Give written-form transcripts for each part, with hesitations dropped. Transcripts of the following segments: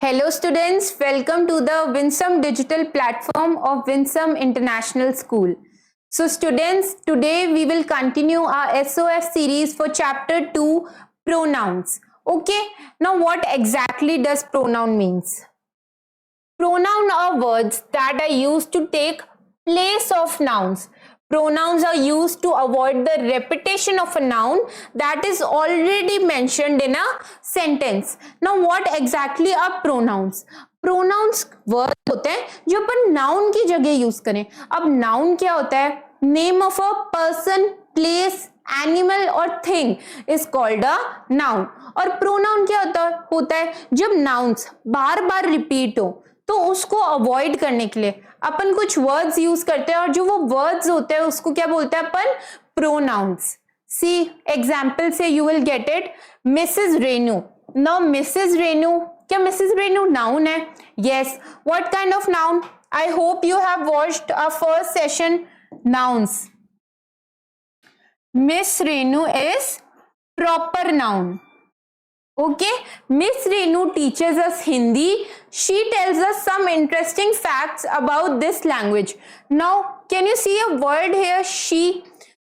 Hello students, welcome to the Winsome digital platform of Winsome International School. So students, today we will continue our SOF series for chapter 2, pronouns. Okay, now what exactly does pronoun means? Pronoun are words that are used to take place of nouns. Pronouns are used to avoid the repetition of a noun that is already mentioned in a sentence. Now what exactly are pronouns? Pronouns word होते हैं जो अपन noun की जगह use करें. अब noun क्या होता है? Name of a person, place, animal और thing is called a noun. और प्रोनाउन क्या होता है जब नाउन्स बार बार रिपीट हो तो उसको अवॉइड करने के लिए अपन कुछ वर्ड्स यूज करते हैं और जो वो वर्ड्स होते हैं उसको क्या बोलते हैं अपन? प्रोनाउंस. सी एग्जाम्पल से you will get it. Mrs Renu. Now Mrs Renu, क्या मिसेस रेनू नाउन है? Yes. What kind of noun? I hope you have watched our first session nouns. Miss Renu is proper noun. Okay, Miss Renu teaches us Hindi. She tells us some interesting facts about this language. Now, can you see a word here? She.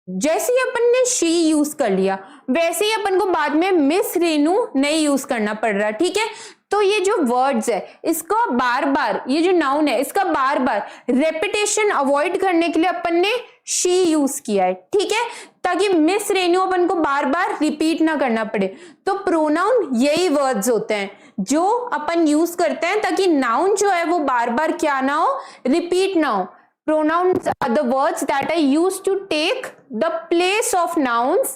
जैसे ही अपन ने she use कर लिया वैसे ही अपन को बाद में miss Renu नहीं use करना पड़ रहा. ठीक है, तो ये जो वर्ड्स है इसका बार बार, ये जो नाउन है इसका बार बार रेपिटेशन अवॉइड करने के लिए अपन ने she यूज किया है. ठीक है, ताकि मिस रेनू अपन को बार बार रिपीट ना करना पड़े. तो प्रोनाउन यही वर्ड्स होते हैं जो अपन यूज करते हैं ताकि नाउन जो है वो बार बार क्या ना हो, रिपीट ना हो. Pronouns are the words that are used to take the place of nouns.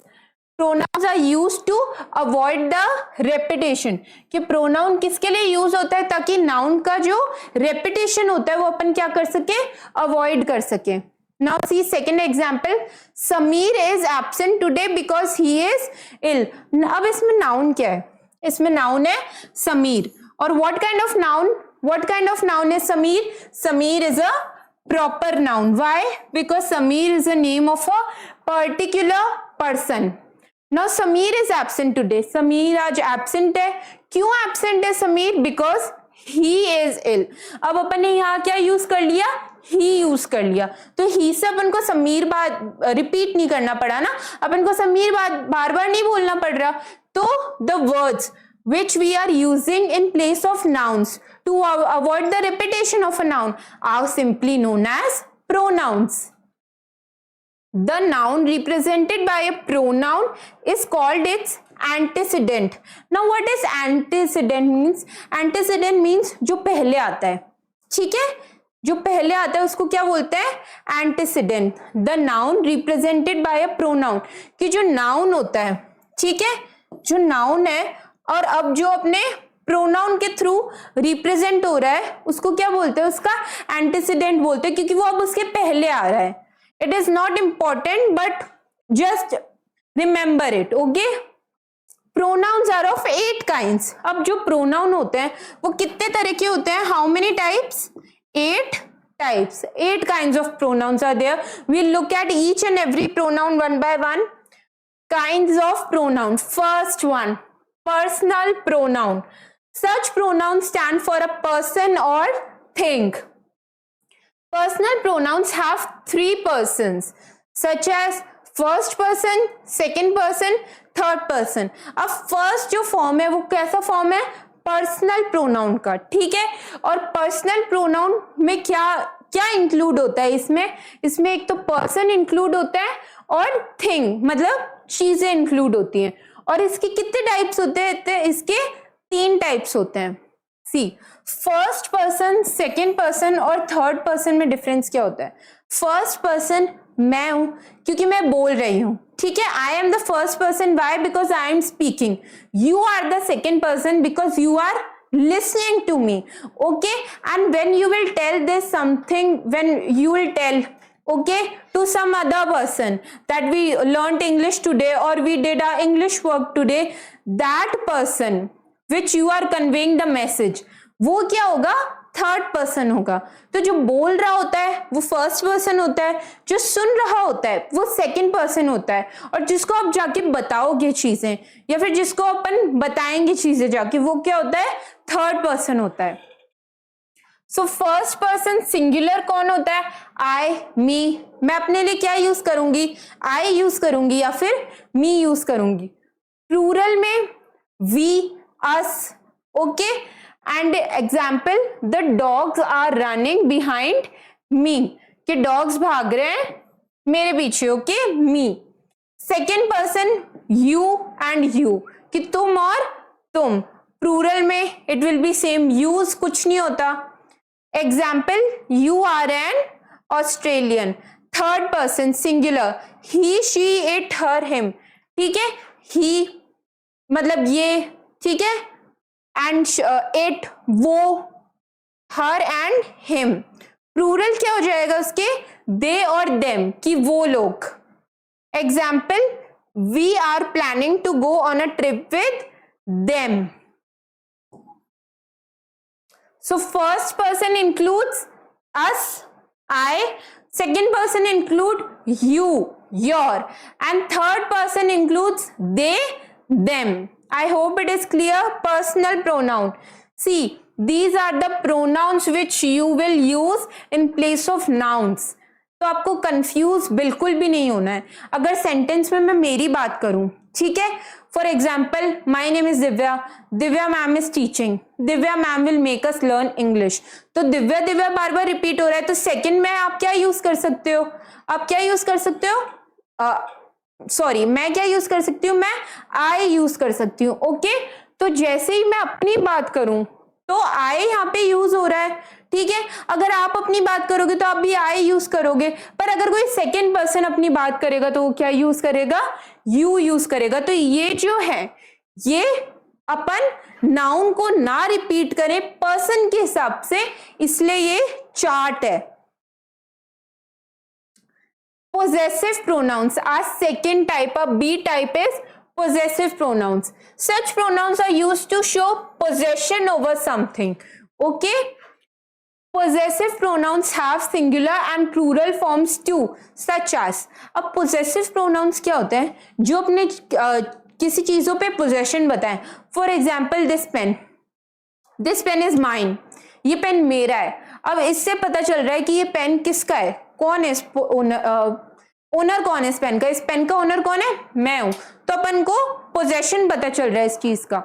Pronouns are used to avoid the repetition. कि pronoun किसके लिए यूज होता है? ताकि noun का जो repetition होता है वो अपन क्या कर सके? avoid कर सके. Now see second example. Sameer is absent today because he is ill. अब इसमें noun क्या है? इसमें noun है समीर. और what kind of noun? What kind of noun is Sameer? Sameer is a proper noun. Why? Because Sameer is the name of a particular person. Now Sameer is absent today. Sameer आज absent है. क्यों absent है Sameer? Because he is ill. अब अपन ने यहाँ क्या use कर लिया? he यूज कर लिया. तो he से अपन को समीर बात रिपीट नहीं करना पड़ा ना, अपन को समीर बात बार बार नहीं बोलना पड़ रहा. तो the words which we are using in place of nouns to avoid the repetition of a noun are simply known as pronouns. The noun represented by a pronoun is called its antecedent. Now what is antecedent means? Antecedent means जो पहले आता है. ठीक है, जो पहले आता है उसको क्या बोलते हैं? antecedent. The noun represented by a pronoun. कि जो noun होता है, ठीक है, जो noun है और अब जो अपने प्रोनाउन के थ्रू रिप्रेजेंट हो रहा है उसको क्या बोलते हैं? उसका एंटीसीडेंट बोलते हैं, क्योंकि वो अब उसके पहले आ रहा है. It is not important but just remember it. Okay, pronouns are of 8 kinds. अब जो प्रोनाउन होते हैं वो कितने तरह के होते हैं? How many types? 8 types. 8 kinds of pronouns are there. We look at each and every pronoun one by one. Kinds of pronoun. First one, personal pronoun. Such pronouns stand for a person or thing. Personal pronouns have 3 persons such as first person, second person, third person. अब first जो form है वो कैसा form है? Personal pronoun का. ठीक है, और पर्सनल प्रोनाउन में क्या क्या इंक्लूड होता है? इसमें एक तो पर्सन इंक्लूड होता है और थिंग मतलब चीजें इंक्लूड होती हैं. और इसके कितने टाइप्स होते हैं? इसके 3 टाइप्स होते हैं. सी, फर्स्ट पर्सन, सेकेंड पर्सन और थर्ड पर्सन में डिफरेंस क्या होता है? फर्स्ट पर्सन मैं हूं क्योंकि मैं बोल रही हूं. ठीक है, I am the first person. Why? Because I am speaking. You are the second person because you are listening to me. Okay, and when you will tell this something, when you will tell okay to some other person that we learned English today or we did our English work today, that person which you are conveying the message, वो क्या होगा? Third person होगा. तो जो बोल रहा होता है वो फर्स्ट पर्सन होता है, जो सुन रहा होता है वो सेकंड पर्सन होता है, और जिसको आप जाके बताओगे चीजें या फिर जिसको अपन बताएंगे चीजें जाके वो क्या होता है? थर्ड पर्सन होता है। सो फर्स्ट पर्सन सिंगुलर कौन होता है? आई, मी। मैं अपने लिए क्या यूज करूंगी? आई यूज करूंगी या फिर मी यूज करूंगी। प्लूरल में we, us. Okay, and example, the dogs are running behind me, कि डॉग्स भाग रहे हैं मेरे पीछे। Okay, me. Second person you and you, कि तुम और तुम। प्लूरल में it will be same, use कुछ नहीं होता। Example, you are an Australian. Third person singular, he, she, it, her, him. ठीक है, ही मतलब ये, ठीक है, एंड इट वो, हर एंड हिम। प्लूरल क्या हो जाएगा उसके? दे और देम, कि वो लोग। Example, we are planning to go on a trip with them. So first person includes us, I. Second person include you, your, and third person includes they, them. I hope it is clear. Personal pronoun. See, these are the pronouns which you will use in place of nouns. तो आपको confuse बिल्कुल भी नहीं होना है। अगर sentence में मैं मेरी बात करूं, ठीक है, for example, my name is Divya, Divya ma'am is teaching, Divya ma'am will make us learn English. तो दिव्या दिव्या बार बार रिपीट हो रहा है, तो सेकंड में आप क्या यूज कर सकते हो? आप क्या यूज कर सकते हो? सॉरी, मैं क्या यूज कर सकती हूँ? मैं आई यूज कर सकती हूँ। ओके, तो जैसे ही मैं अपनी बात करूं तो आई यहाँ पे यूज हो रहा है। ठीक है, अगर आप अपनी बात करोगे तो आप भी आई यूज करोगे, पर अगर कोई सेकेंड पर्सन अपनी बात करेगा तो वो क्या यूज करेगा? यू यूज करेगा। तो ये जो है, ये अपन नाउन को ना रिपीट करें पर्सन के हिसाब से, इसलिए ये चार्ट है। Possessive pronouns are second type. Of B type is possessive pronouns. Such pronouns are used to show possession over something. Okay. Possessive pronouns have singular and plural forms too, such as. अब possessive pronouns क्या होते हैं? जो अपने किसी चीजों पे possession बताएं। For example, this pen. This pen is mine. ये पेन मेरा है। अब इससे पता चल रहा है कि ये पेन किसका है, कौन है ओनर कौन है इस पेन का? इस पेन का ओनर कौन है? मैं हूं। तो अपन को पोजेशन पता चल रहा है इस चीज का।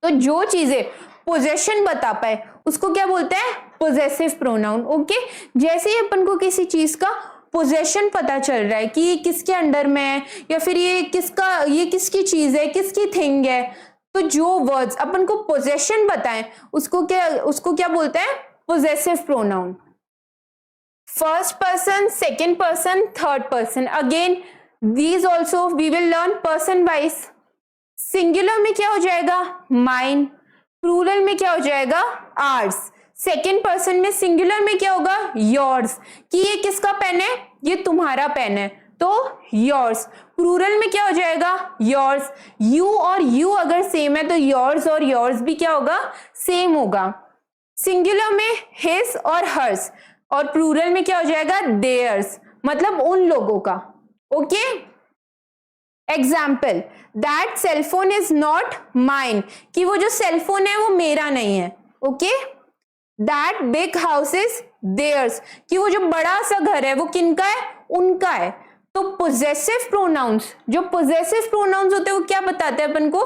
तो जो चीजें पोजेशन बता पाए उसको क्या बोलते हैं? Possessive pronoun. ओके, जैसे ही अपन को किसी चीज का पोजेशन पता चल रहा है कि ये किसके अंडर में है, या फिर ये किसकी चीज है, किसकी थिंग है, तो जो वर्ड्स अपन को पोजेशन बताएं उसको क्या बोलते हैं? Possessive pronoun. First person, second person, third person. Again these also we will learn person wise. Singular में क्या हो जाएगा? माइन। प्लूरल में क्या हो जाएगा? आर्स। सेकेंड पर्सन में सिंगुलर में क्या होगा? योर्स, कि ये किसका पेन है? ये तुम्हारा पेन है, तो योर्स। प्लूरल में क्या हो जाएगा? योर्स। यू और यू अगर सेम है तो योर्स और योर्स भी क्या होगा? सेम होगा। सिंगुलर में हिज और हर्स, और प्लूरल में क्या हो जाएगा? देयर्स, मतलब उन लोगों का। Okay, example, that cellphone is not mine, कि वो जो सेलफोन है वो मेरा नहीं है। Okay, that big house is theirs, कि वो जो बड़ा सा घर है वो किनका है? उनका है। तो पोजेसिव प्रोनाउंस, जो पोजेसिव प्रोनाउंस होते हैं वो क्या बताते हैं अपन को?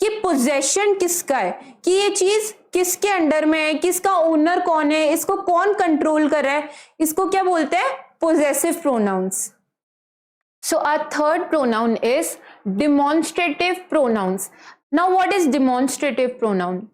कि पोजेशन किसका है, कि ये चीज किसके अंडर में है, किसका ओनर कौन है, इसको कौन कंट्रोल कर रहा है, इसको क्या बोलते हैं? Possessive pronouns. So our third pronoun is demonstrative pronouns. Now what is demonstrative pronoun?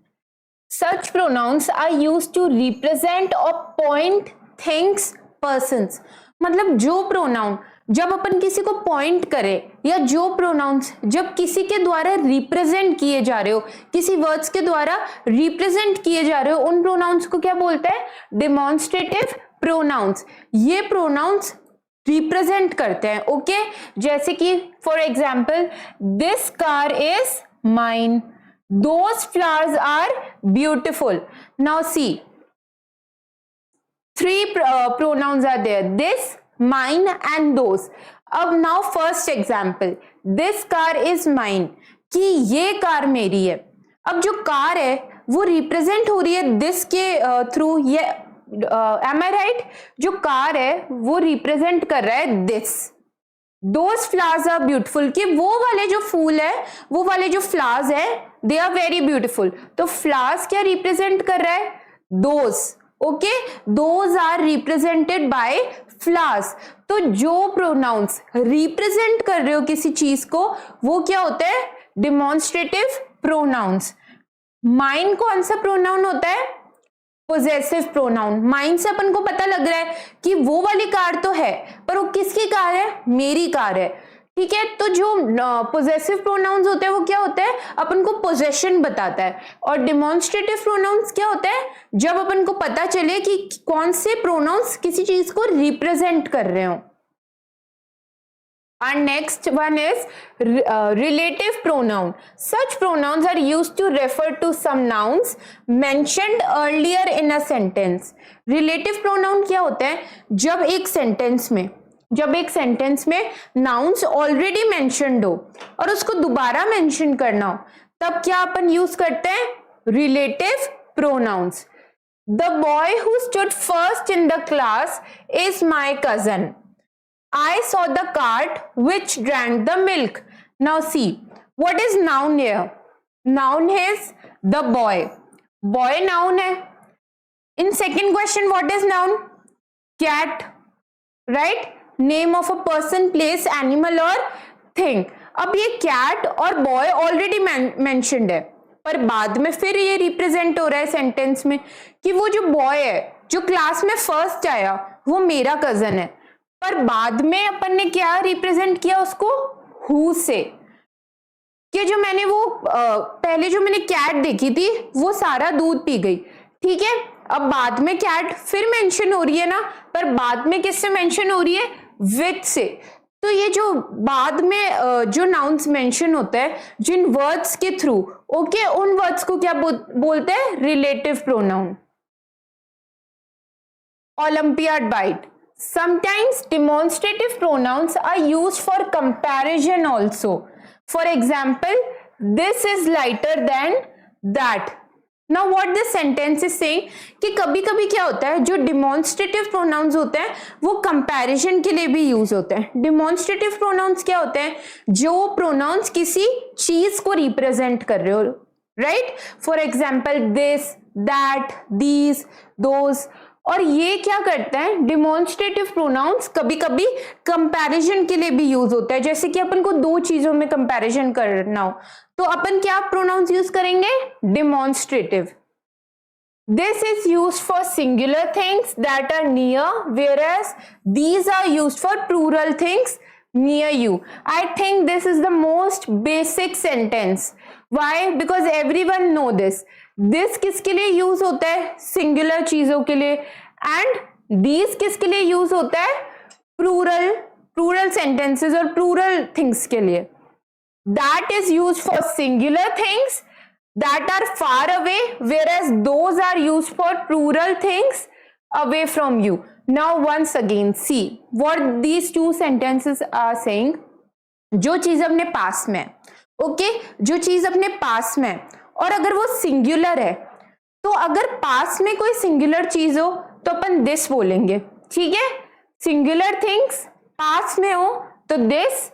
Such pronouns are used to represent or point things, persons. मतलब जो प्रोनाउन जब अपन किसी को पॉइंट करें, या जो प्रोनाउंस जब किसी के द्वारा रिप्रेजेंट किए जा रहे हो, किसी वर्ड्स के द्वारा रिप्रेजेंट किए जा रहे हो, उन प्रोनाउंस को क्या बोलते हैं? Demonstrative pronouns. ये प्रोनाउंस रिप्रेजेंट करते हैं। ओके, जैसे कि for example, this car is mine, those flowers are beautiful. Now see, three pronouns are there, this, mine and those. अब now first example, this car is mine, कि ये car मेरी है। अब जो कार है वो रिप्रेजेंट हो रही है दिस के थ्रू, ये एम आई राइट? जो कार है वो रिप्रेजेंट कर रहा है this. Those flowers are beautiful, कि वो वाले जो फूल है, वो वाले जो फ्लावर्स है, दे आर वेरी ब्यूटिफुल। तो फ्लावर्स क्या रिप्रेजेंट कर रहा है? Those. Okay, those are represented by flowers. तो जो प्रोनाउंस रिप्रेजेंट कर रहे हो किसी चीज को, वो क्या होता है? Demonstrative pronounce. माइन कौन सा प्रोनाउन होता है? Possessive pronoun. माइन से अपन को पता लग रहा है कि वो वाली कार तो है, पर वो किसकी कार है? मेरी कार है। ठीक है, तो जो पोजेसिव प्रोनाउंस होते हैं वो क्या होता है? अपन को पोजेशन बताता है। और डिमॉन्स्ट्रेटिव प्रोनाउंस क्या होता है? जब अपन को पता चले कि कौन से प्रोनाउंस किसी चीज को रिप्रेजेंट कर रहे हो। And next one is relative pronoun. Such pronouns are used to refer to some nouns mentioned earlier in a sentence. Relative pronoun क्या होता है? जब एक सेंटेंस में nouns already mentioned हो और उसको दोबारा mention करना हो, तब क्या अपन यूज करते हैं? Relative pronouns. The boy who stood first in the class is my cousin. I saw the cart which drank the milk. Now see, what is noun here? Noun is the boy. Boy noun है. In second question, what is noun? Cat, right? Name of a person, place, animal or thing. अब ये cat और boy already mentioned है, पर बाद में फिर ये रिप्रेजेंट हो रहा है सेंटेंस में कि वो जो बॉय है जो क्लास में फर्स्ट आया वो मेरा कजन है। पर बाद में अपन ने क्या रिप्रेजेंट किया उसको? हु से। कि जो मैंने वो पहले जो मैंने कैट देखी थी वो सारा दूध पी गई, ठीक है। अब बाद में कैट फिर मेंशन हो रही है ना, पर बाद में किससे मेंशन हो रही है? विथ से। तो ये जो बाद में जो नाउन्स मेंशन होते हैं जिन वर्ड्स के थ्रू, ओके, उन वर्ड्स को क्या बोलते हैं? Relative pronoun. Olympiad bite. Sometimes demonstrative pronouns are used for comparison also. For example, this is lighter than that. Now what this sentence is saying कि कभी कभी क्या होता है, जो demonstrative pronouns होते हैं वो comparison के लिए भी यूज होते हैं। demonstrative pronouns क्या होते हैं? जो pronouns किसी चीज को represent कर रहे हो, right? For example, this, that, these, those. और ये क्या करते हैं? डिमॉन्स्ट्रेटिव प्रोनाउंस कभी कभी कंपैरिजन के लिए भी यूज होता है। जैसे कि अपन को दो चीजों में कंपैरिजन करना हो तो अपन क्या प्रोनाउंस यूज करेंगे? Demonstrative. This is used for singular things that are near, whereas these are used for plural things near you. I think this is the most basic sentence. Why? Because everyone know this. This किसके लिए use होता है? Singular चीजों के लिए। And these किसके लिए use होता है? प्लूरल सेंटेंसेस और प्लूरल थिंग्स के लिए। That is use for singular things that are far away, whereas those are used for plural things away from you. Now once again see what these two sentences are saying. जो चीज अपने पास में, okay, जो चीज अपने पास में और अगर वो सिंगुलर है, तो अगर पास में कोई सिंगुलर चीज हो तो अपन दिस बोलेंगे, ठीक है। सिंगुलर थिंग्स पास में हो तो दिस,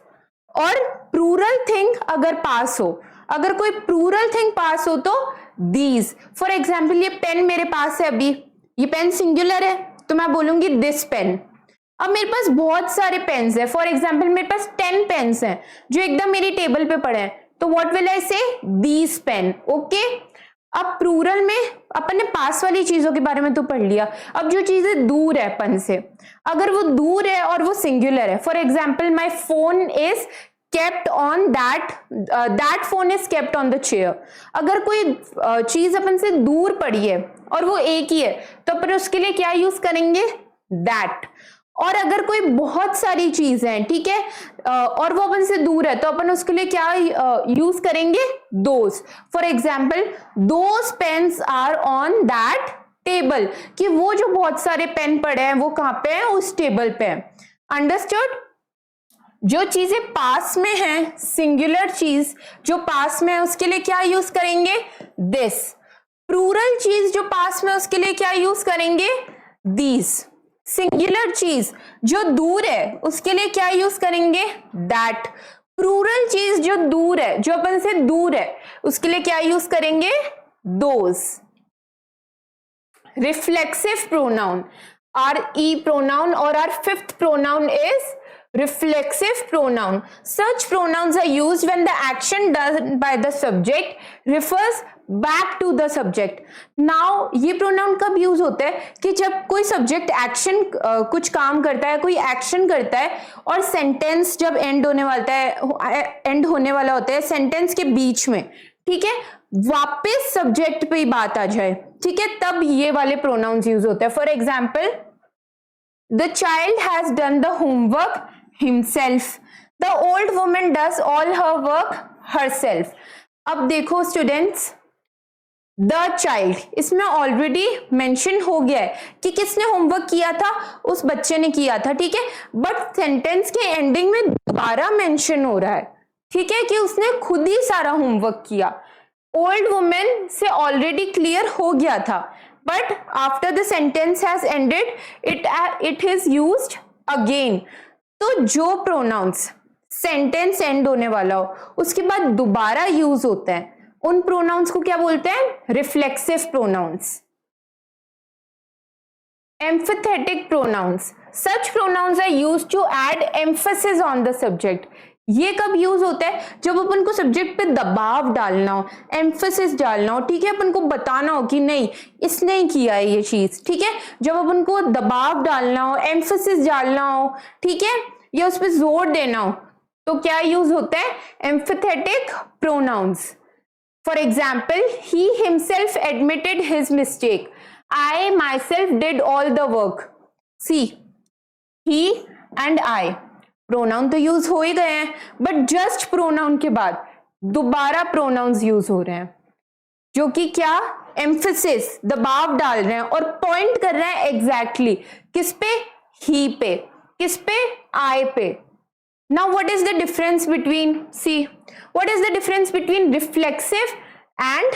और प्लूरल थिंग अगर पास हो, अगर कोई प्लूरल थिंग पास हो तो दीज। फॉर एग्जाम्पल ये पेन मेरे पास है, अभी ये पेन सिंगुलर है तो मैं बोलूंगी दिस पेन। अब मेरे पास बहुत सारे पेन्स है, फॉर एग्जाम्पल मेरे पास 10 पेन्स हैं जो एकदम मेरी टेबल पे पड़े हैं, तो what will I say? These pen, okay. अब प्लूरल में अपन ने पास वाली चीजों के बारे में तो पढ़ लिया। अब जो चीजें दूर है अपन से, अगर वो दूर है और वो सिंगुलर है, for example my phone is kept on that phone is kept on the chair. अगर कोई चीज अपन से दूर पड़ी है और वो एक ही है तो अपन उसके लिए क्या यूज करेंगे? दैट। और अगर कोई बहुत सारी चीज है, ठीक है, और वो अपन से दूर है तो अपन उसके लिए क्या यूज करेंगे? Those. For example those pens are on that table, कि वो जो बहुत सारे पेन पड़े हैं वो कहां पे हैं? उस टेबल पे। अंडरस्टूड? जो चीजें पास में है, सिंगुलर चीज जो पास में है, उसके लिए क्या यूज करेंगे? दिस। प्लूरल चीज जो पास में, उसके लिए क्या यूज करेंगे? दीज। सिंगुलर चीज जो दूर है, उसके लिए क्या यूज करेंगे? दैट। प्लूरल चीज जो दूर है, जो अपन से दूर है, उसके लिए क्या यूज करेंगे? Those. Reflexive pronoun, our e pronoun, और our fifth pronoun is reflexive pronoun. Such pronouns are used when the action done by the subject refers back to the subject. Now ये pronoun कब use होता है? कि जब कोई subject action कुछ काम करता है, कोई action करता है, और sentence जब end होने वाला होता है sentence के बीच में, ठीक है, वापस subject पे ही बात आ जाए, ठीक है, तब ये वाले pronouns यूज होते हैं. For example, the child has done the homework himself. The old woman does all her work herself. अब देखो स्टूडेंट्स, the child इसमें ऑलरेडी मेंशन हो गया है कि किसने होमवर्क किया था, उस बच्चे ने किया था, ठीक है, बट सेंटेंस के एंडिंग में दोबारा मेंशन हो रहा है, ठीक है, कि उसने खुद ही सारा होमवर्क किया. ओल्ड वुमेन से ऑलरेडी क्लियर हो गया था, but after the sentence has ended, it is used again. तो जो प्रोनाउंस सेंटेंस एंड होने वाला हो, उसके बाद दोबारा यूज होते हैं, उन प्रोनाउंस को क्या बोलते हैं? Reflexive pronouns. Emphatic pronouns, such pronouns are used to add emphasis on the subject. ये कब यूज होता है? जब अपन को सब्जेक्ट पे दबाव डालना हो, एम्फेसिस डालना हो, ठीक है, अपन को बताना हो कि नहीं इसने ही किया है ये चीज, ठीक है, जब अपन को दबाव डालना हो, एम्फेसिस डालना हो, ठीक है, या उस पर जोर देना हो, तो क्या यूज होता है? Emphatic pronouns. For example, he himself admitted his mistake. I myself did all the work. See, he and I. Pronoun तो यूज हो ही गए हैं, बट जस्ट प्रोनाउन के बाद दोबारा प्रोनाउंस यूज हो रहे हैं, जो कि क्या? एम्फेसिस, दबाव डाल रहे हैं और पॉइंट कर रहे हैं एग्जैक्टली किस पे? ही पे. किस पे? आई पे. Now what is the difference between, see what is the difference between reflexive and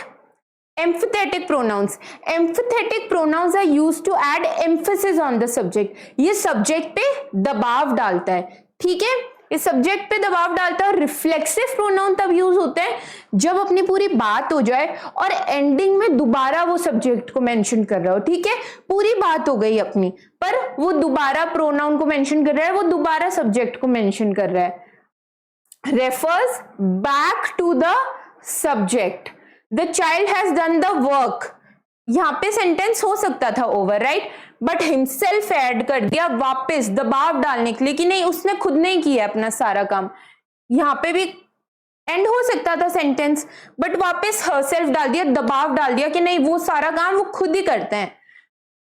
emphatic pronouns. Emphatic pronouns are used to add emphasis on the subject. ये सब्जेक्ट पे दबाव डालता है, ठीक है, इस सब्जेक्ट पे दबाव डालता है. रिफ्लेक्सिव प्रोनाउन तब यूज होते हैं जब अपनी पूरी बात हो जाए और एंडिंग में दोबारा वो सब्जेक्ट को मेंशन कर रहा हो, ठीक है, पूरी बात हो गई अपनी, पर वो दोबारा प्रोनाउन को मेंशन कर रहा है, वो दोबारा सब्जेक्ट को मेंशन कर रहा है. Refers back to the subject. The child has done the work. यहां पे सेंटेंस हो सकता था over, right, but himself add कर दिया वापस दबाव डालने के लिए कि नहीं उसने खुद नहीं किया अपना सारा काम. यहां पे भी एंड हो सकता था सेंटेंस, बट वापस हरसेल्फ डाल दिया, दबाव डाल दिया कि नहीं वो सारा काम वो खुद ही करते हैं.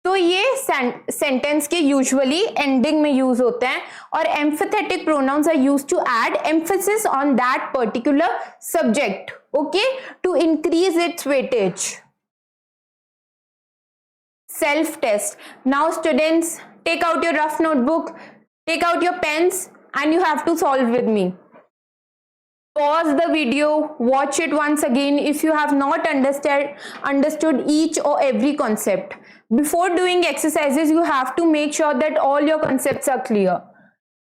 तो ये सेंटेंस के यूजुअली एंडिंग में यूज होते हैं, और emphatic pronouns are used to add emphasis on that particular subject, okay, to increase its weightage. Self test. Now students, take out your rough notebook, take out your pens, and you have to solve with me. Pause the video, watch it once again if you have not understood each or every concept. Before doing exercises, you have to make sure that all your concepts are clear.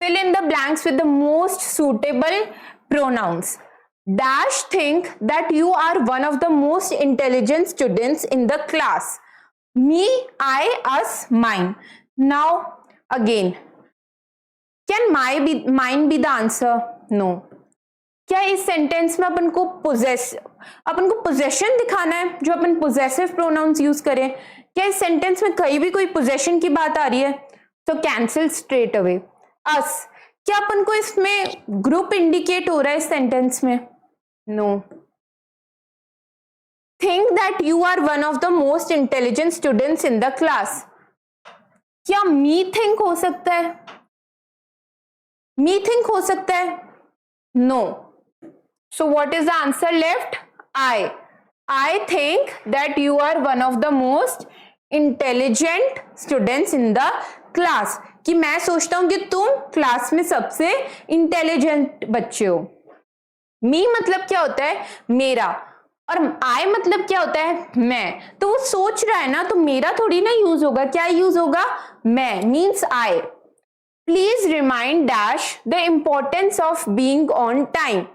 Fill in the blanks with the most suitable pronouns. Dash think that you are one of the most intelligent students in the class. Me, I, us, mine. Now again, can mine be the answer? No. क्या इस sentence में अपन को possession दिखाना है, जो अपन possessive pronounce use करें? क्या इस सेंटेंस में कहीं भी कोई पोजेशन की बात आ रही है? तो कैंसिल स्ट्रेट अवे. अस, क्या अपन को इसमें ग्रुप इंडिकेट हो रहा है इस सेंटेंस में? No. Think that you are one of the most intelligent students in the class. क्या me think हो सकता है? Me think हो सकता है? No. So what is the answer left? I think that you are one of the most intelligent students in the class. कि मैं सोचता हूं कि तुम क्लास में सबसे इंटेलिजेंट बच्चे हो. Me मतलब क्या होता है? मेरा. और I मतलब क्या होता है, मैं, तो वो सोच रहा है ना, तो मेरा थोड़ी ना यूज होगा, क्या यूज होगा, मैं, means I. Please remind dash the importance of being on time.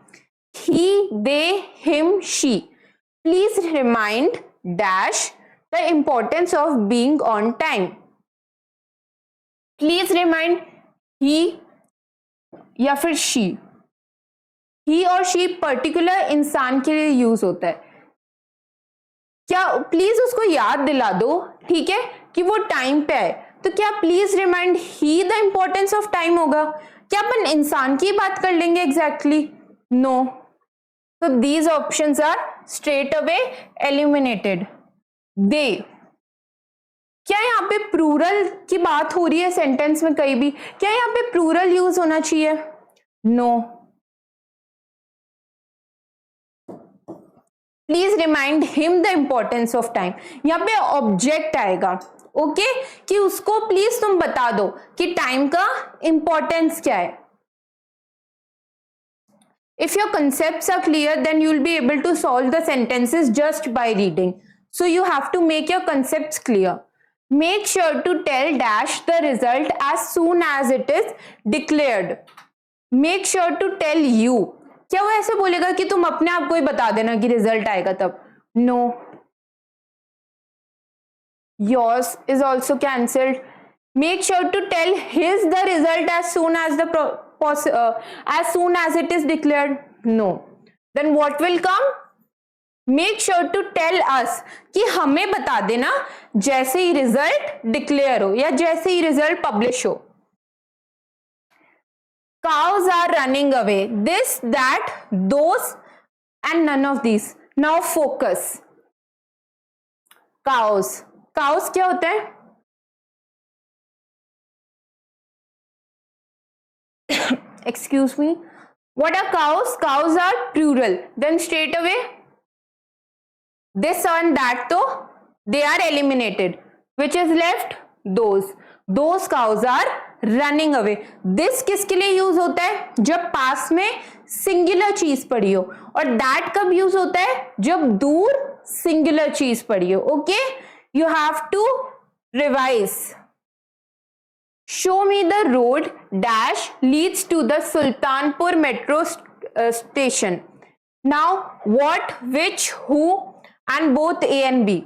He, they, him, she. Please remind dash the importance of being on time. Please remind he या फिर she. He और she particular इंसान के लिए use होता है. क्या please उसको याद दिला दो, ठीक है, कि वो टाइम पे आए. तो क्या please remind he the importance of time होगा? क्या अपन इंसान की बात कर लेंगे एग्जैक्टली? नो. तो these options are straight away eliminated. They, क्या यहाँ पे प्लूरल की बात हो रही है सेंटेंस में कहीं भी? क्या यहाँ पे प्लूरल यूज होना चाहिए? No. Please remind him the importance of time. यहाँ पे ऑब्जेक्ट आएगा, ओके, कि उसको प्लीज तुम बता दो कि टाइम का इंपॉर्टेंस क्या है. If your concepts are clear, then you will be able to solve the sentences just by reading. So you have to make your concepts clear. Make sure to tell dash the result as soon as it is declared. Make sure to tell you. क्या वो ऐसे बोलेगा कि तुम अपने आप को ही बता देना कि रिजल्ट आएगा तब? No. Yours is also cancelled. Make sure to tell his the result as soon as it is declared. No. Then what will come? Make sure to tell us कि हमें बता देना जैसे ही रिजल्ट डिक्लेयर हो या जैसे ही रिजल्ट पब्लिश हो. Cows are running away. This, that, those, and none of these. Now focus. Cows. Cows क्या होता है? Excuse me. What are cows? Cows are plural. Then straight away, this and that, though, they are eliminated. Which is left? Those. Those cows are running away. This किसके लिए use होता है? जब पास में singular चीज पड़ी हो. और that कब यूज होता है? जब दूर सिंगुलर चीज पड़ी हो. Okay? You have to revise. Show me the road dash leads to the Sultanpur metro station. Now what, which, who and both A and B.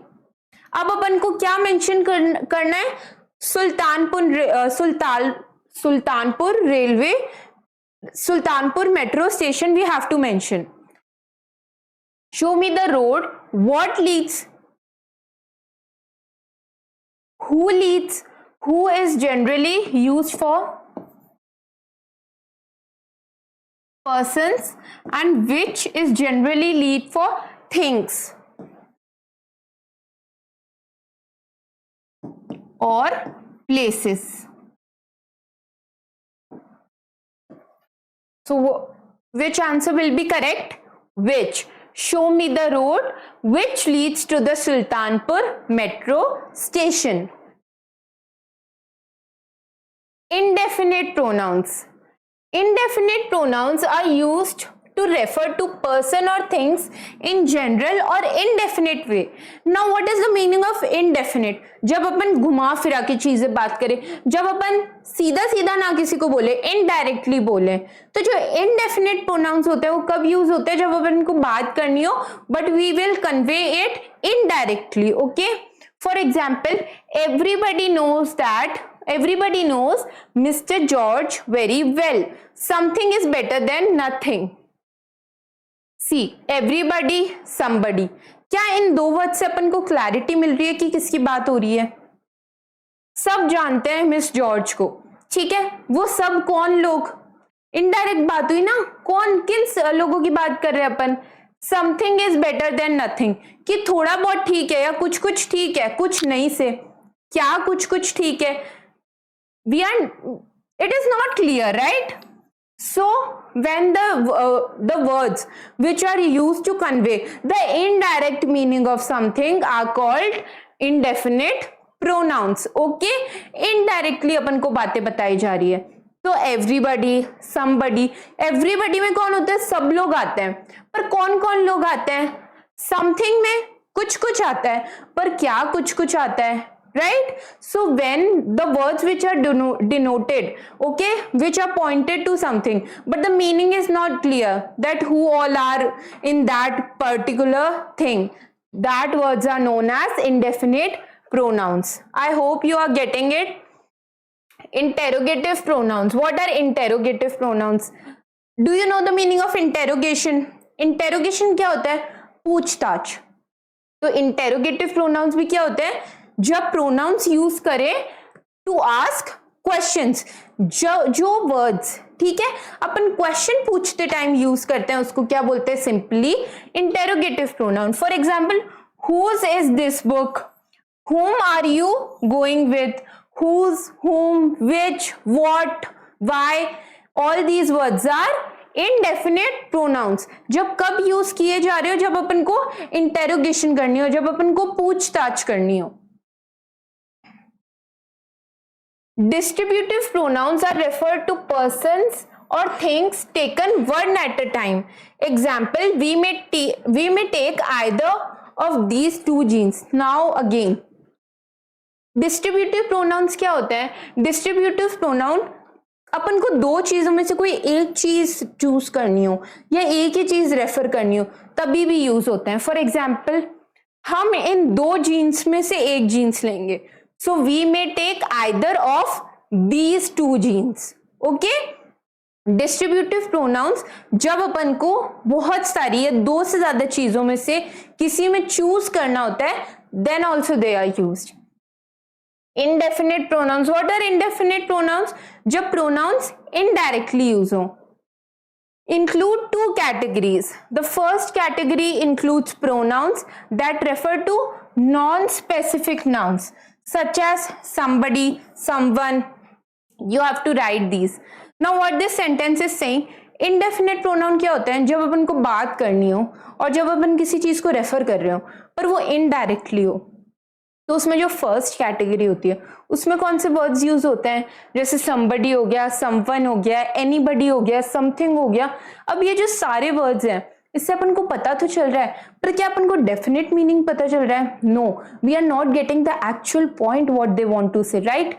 अब अपन को क्या मेंशन करना है? Sultanpur railway, Sultanpur metro station we have to mention. Show me the road. What leads? Who leads? Who is generally used for persons and which is generally lead for things or places. So which answer will be correct? Which. Show me the road which leads to the Sultanpur metro station. Indefinite pronouns. Indefinite pronouns are used to refer to person or things in general or indefinite way. Now what is the meaning of indefinite? जब अपन घुमा फिरा की चीजें बात करें, जब अपन सीधा सीधा ना किसी को बोले, इनडायरेक्टली बोले, तो जो indefinite pronouns होते हैं वो कब यूज होते हैं? जब अपन को बात करनी हो, but we will convey it indirectly. Okay? For example, everybody knows Mr. George very well. Something is better than nothing. See, everybody, somebody. क्या इन दो वर्ड से अपन को क्लैरिटी मिल रही है कि किसकी बात हो रही है? सब जानते हैं मिस जॉर्ज को, ठीक है. वो सब कौन लोग? इनडायरेक्ट बात हुई ना. कौन, किन लोगों की बात कर रहे हैं अपन? Something is better than nothing, कि थोड़ा बहुत ठीक है या कुछ कुछ ठीक है, कुछ नहीं से. क्या कुछ कुछ ठीक है? It is not clear, right? So when the words which are used to convey the indirect meaning of something are called indefinite pronouns. Okay? Indirectly अपन को बातें बताई जा रही है. तो everybody, somebody, everybody में कौन होता है? सब लोग आते हैं. पर कौन कौन लोग आते हैं? समथिंग में कुछ कुछ आता है, पर क्या कुछ कुछ आता है, right? So when the words which are denoted, okay, which are pointed to something, but the meaning is not clear that who all are in that particular thing, that words are known as indefinite pronouns. I hope you are getting it. Interrogative pronouns. What are interrogative pronouns? Do you know the meaning of interrogation? Interrogation क्या होता है? पूछताछ. तो interrogative pronounce भी क्या होते हैं? जब प्रोनाउंस यूज करें टू आस्क क्वेश्चंस, जो वर्ड्स, ठीक है, अपन क्वेश्चन पूछते टाइम यूज करते हैं उसको क्या बोलते हैं? Simply interrogative pronoun. For example, whose is this book? Whom are you going with? Whose, whom, which, what, why? All these words are indefinite pronouns. जब कब यूज किए जा रहे हो? जब अपन को इंटेरोगेशन करनी हो, जब अपन को पूछताछ करनी हो. Distributive pronouns are referred to persons or things taken one at a time. Example, we may take either of these two genes. Now again, distributive pronouns क्या होता है? Distributive pronoun अपन को दो चीजों में से कोई एक चीज चूज करनी हो या एक ही चीज रेफर करनी हो तभी भी यूज होते हैं. फॉर एग्जाम्पल, हम इन दो जीन्स में से एक जीन्स लेंगे. So we may take either of these two jeans. Okay. Distributive pronouns जब अपन को बहुत सारी या दो से ज्यादा चीजों में से किसी में चूज करना होता है, then also they are used. Indefinite pronouns. What are indefinite pronouns? जब pronouns indirectly use हो. Include two categories. The first category includes pronouns that refer to non-specific nouns such as somebody, someone. You have to write these. Now what this sentence is saying, indefinite pronoun क्या होता है? जब अपन को बात करनी हो और जब अपन किसी चीज को रेफर कर रहे हो पर वो इनडायरेक्टली हो, तो उसमें जो फर्स्ट कैटेगरी होती है उसमें कौन से वर्ड्स यूज होते हैं? जैसे somebody हो गया, someone हो गया, anybody हो गया, something हो गया. अब ये जो सारे वर्ड्स हैं इससे अपन को पता तो चल रहा है, पर क्या अपन को डेफिनेट मीनिंग पता चल रहा है? No, we are not getting the actual point what they want to say, right?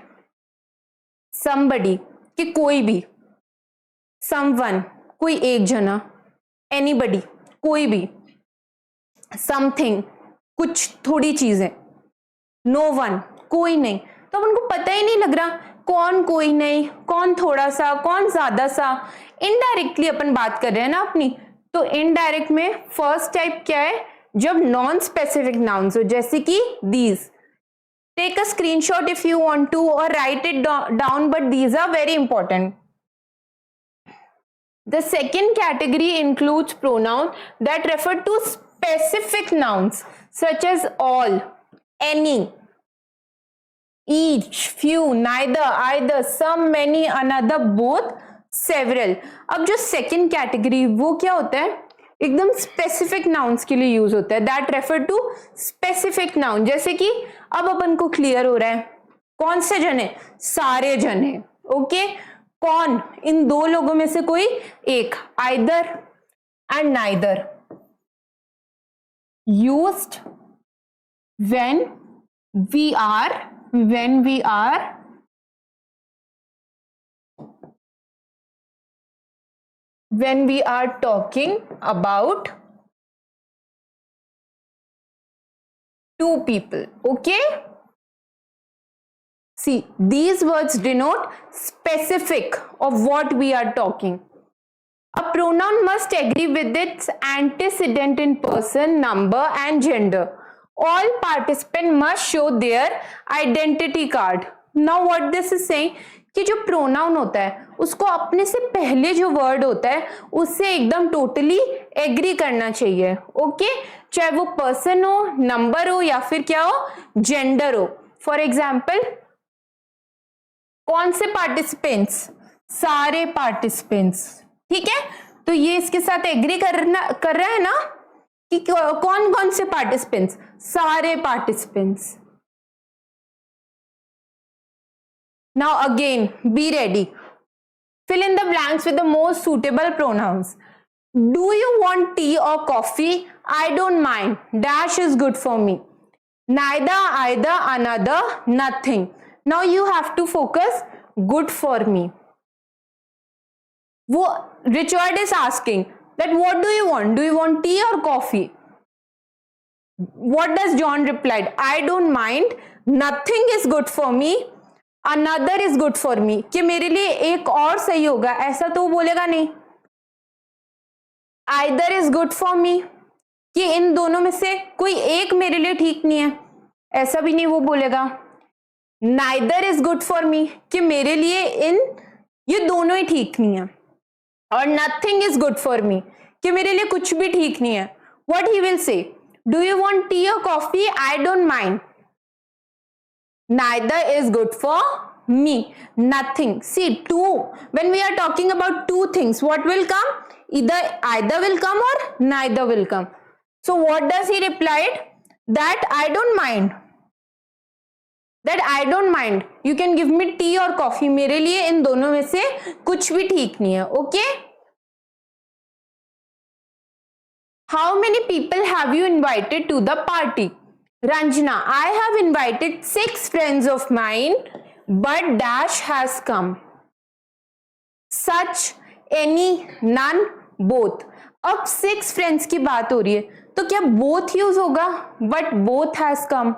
somebody कि कोई भी, someone कोई एक जना, anybody कोई भी, something कुछ थोड़ी चीजें, नो वन कोई नहीं. तो अपन को पता ही नहीं लग रहा कौन कोई नहीं, कौन थोड़ा सा, कौन ज्यादा सा. इनडायरेक्टली अपन बात कर रहे हैं ना अपनी. तो इनडायरेक्ट में फर्स्ट टाइप क्या है? जब नॉन स्पेसिफिक नाउन्स हो, जैसे कि these. Take a screenshot if you want to और write it down, but these are very important. The second category includes pronouns that refer to specific nouns such as all, any, each, few, neither, either, some, many, another, both, several. अब जो second category वो क्या होता है? एकदम specific nouns के लिए use होता है. That refer to specific noun. जैसे कि अब अपन को क्लियर हो रहा है कौन से जने? सारे जने. ओके. कौन? इन दो लोगों में से कोई एक. Either and neither used when we are talking about two people. Okay, see, these words denote specific of what we are talking. A pronoun must agree with its antecedent in person, number and gender. All participants must show their identity card. Now what this is saying कि जो pronoun होता है उसको अपने से पहले जो word होता है उससे एकदम टोटली एग्री करना चाहिए. ओके, चाहे वो पर्सन हो, नंबर हो या फिर क्या हो, जेंडर हो. फॉर एग्जाम्पल, कौन से पार्टिसिपेंट्स? सारे पार्टिसिपेंट्स. ठीक है, तो ये इसके साथ एग्री कर रहा है ना कि कौन कौन से पार्टिसिपेंट्स? सारे participants. Now again, be ready. Fill in the blanks with the most suitable pronouns. Do you want tea or coffee? I don't mind. Dash is good for me. Neither, either, another, nothing. Now you have to focus good for me. Richard is asking that what do you want? Do you want tea or coffee? What does John replied? I don't mind. Nothing is good for me. Another is good for me. कि मेरे लिए एक और सही होगा, ऐसा तो बोलेगा नहीं. Either is good for me, कि इन दोनों में से कोई एक मेरे लिए ठीक नहीं है, ऐसा भी नहीं वो बोलेगा. Neither is good for me, कि मेरे लिए ये दोनों ही ठीक नहीं है. और nothing is good for me, कि मेरे लिए कुछ भी ठीक नहीं है. What he will say? Do you want tea or coffee? I don't mind. Neither is good for me. Nothing. See, two. When we are talking about two things, what will come? Either will come or neither will come. So what does he replied? That I don't mind. That I don't mind. You can give me tea or coffee. मेरे लिए इन दोनों में से कुछ भी ठीक नहीं है. Okay? How many people have you invited to the party? Ranjana, I have invited 6 friends of mine, but Dash has come. Such, any, none, both. अब 6 friends की बात हो रही है, तो क्या both use होगा? But both has come.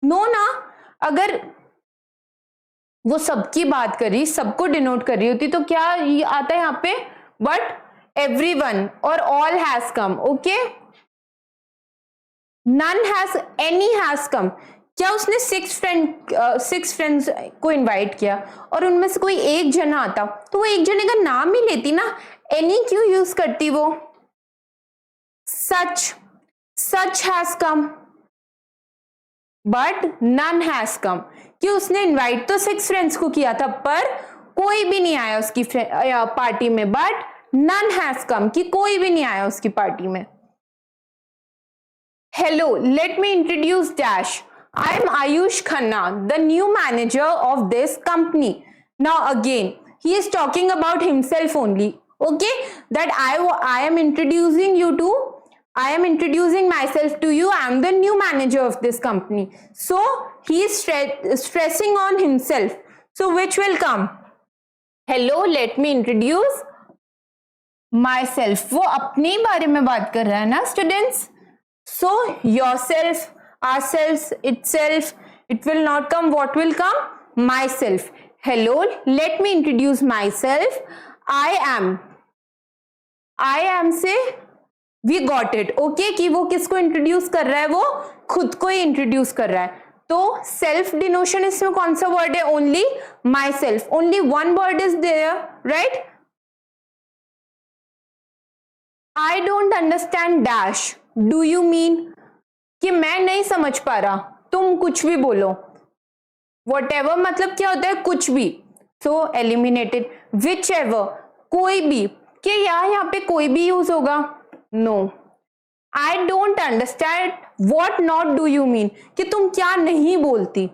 No ना, अगर वो सबकी बात कर रही, सबको डिनोट कर रही होती, तो क्या आता है यहाँ पे? But everyone or all has come. Okay? None has, any has come. क्या उसने 6 फ्रेंड्स को इनवाइट किया और उनमें से कोई एक जना आता तो वो एक जने का नाम ही लेती ना, एनी क्यों यूज करती वो? Such has come but none has come, कि उसने इनवाइट तो 6 फ्रेंड्स को किया था पर कोई भी नहीं आया उसकी पार्टी में. बट नन हैज कम, कि कोई भी नहीं आया उसकी पार्टी में. Hello, let me introduce Dash. I am Ayush Khanna, the new manager of this company. Now again, he is talking about himself only. Okay, that I am introducing myself to you. I am the new manager of this company. So he is stressing on himself. So which will come? Hello, let me introduce myself. वो अपने बारे में बात कर रहा है ना students. So yourself, ourselves, itself, it will not come. What will come? Myself. Hello, let me introduce myself. I am से we got it. Okay, कि वो किसको इंट्रोड्यूस कर रहा है? वो खुद को ही इंट्रोड्यूस कर रहा है. तो सेल्फ डिनोशन इसमें कौन सा वर्ड है? Only myself. Only one word is there, right? I don't understand dash. Do you mean? कि मैं नहीं समझ पा रहा, तुम कुछ भी बोलो. Whatever मतलब क्या होता है? कुछ भी. So eliminated. Whichever, कोई भी. क्या यहाँ पे कोई भी यूज होगा? No. I don't understand. What not do you mean? कि तुम क्या नहीं बोलती?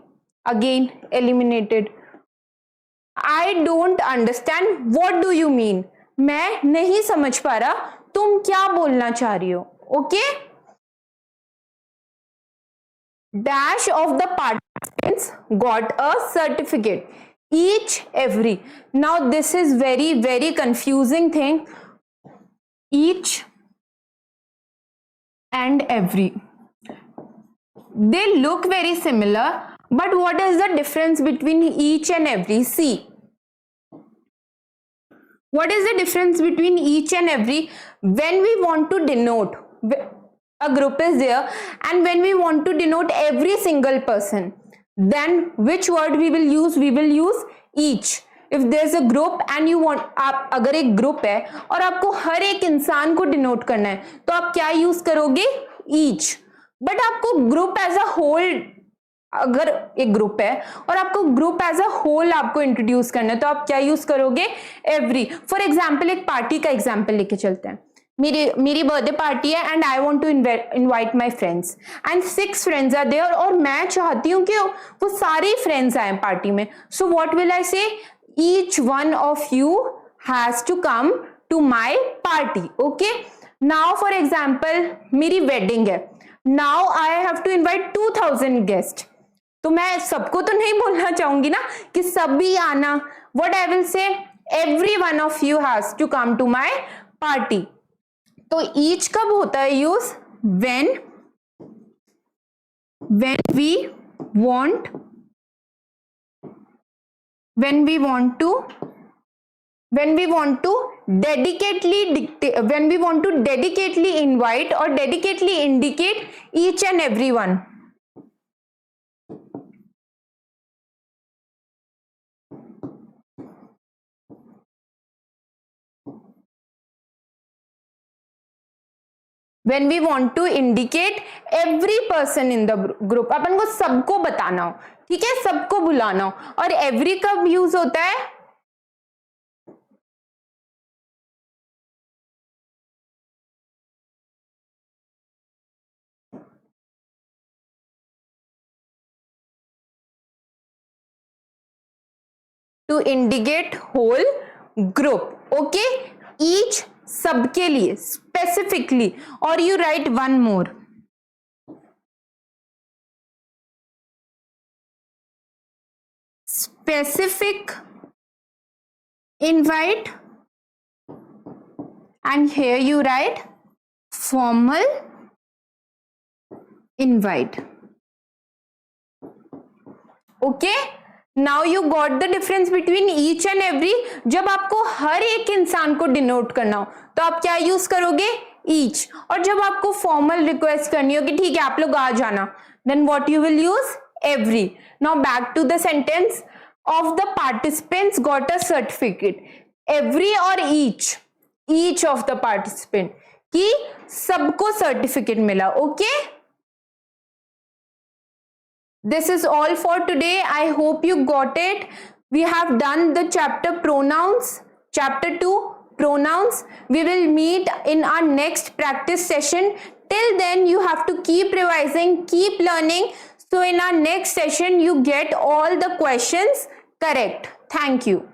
Again eliminated. I don't understand. What do you mean? मैं नहीं समझ पा रहा, तुम क्या बोलना चाह रही हो? Okay? Dash of the participants got a certificate. Each, every. Now this is very, very confusing thing. Each and every. They look very similar, but what is the difference between each and every? See. What is the difference between each and every? When we want to denote, a group is there, and when we want to denote every single person, then which word we will use? We will use each. If there's a group and you want, आप अगर एक group है और आपको हर एक इंसान को denote करना है तो आप क्या यूज करोगे? each. बट आपको ग्रुप एज अ होल, अगर एक ग्रुप है और आपको ग्रुप एज अ होल आपको इंट्रोड्यूस करना है तो आप क्या यूज करोगे? एवरी. फॉर एग्जाम्पल एक पार्टी का एग्जाम्पल लेके चलते हैं. मेरी बर्थडे पार्टी है and I want to invite my friends and 6 friends are there और मैं चाहती हूँ कि वो सारे फ्रेंड्स आए पार्टी में. So what will I say? Each one of you has to come to my party. Okay. Now for example मेरी वेडिंग है, now I have to invite 2000 guest, तो मैं सबको तो नहीं बोलना चाहूंगी ना कि सभी आना. What I will say, every one of you has to come to my party. तो ईच कब होता है use, when we want to dedicatedly invite or dedicatedly indicate each and every one. When we want to indicate every person in the group, अपन को सबको बताना हो, ठीक है, सबको बुलाना हो. और every कब यूज होता है, to indicate whole group. Okay, each सबके लिए specifically. और you write one more, specific invite, and here you write formal invite. Okay, now you got the difference between each and every. जब आपको हर एक इंसान को डिनोट करना हो तो आप क्या यूज करोगे, ईच. और जब आपको फॉर्मल रिक्वेस्ट करनी हो कि ठीक है आप लोग आ जाना, then what you will use, every. Now back to the sentence, of the participants got a certificate. Every और ईच ऑफ द पार्टिसिपेंट, कि सबको सर्टिफिकेट मिला. Okay, this is all for today. I hope you got it. We have done the chapter pronouns, chapter 2 pronouns. We will meet in our next practice session. Till then you have to keep revising, keep learning, so in our next session you get all the questions correct. Thank you.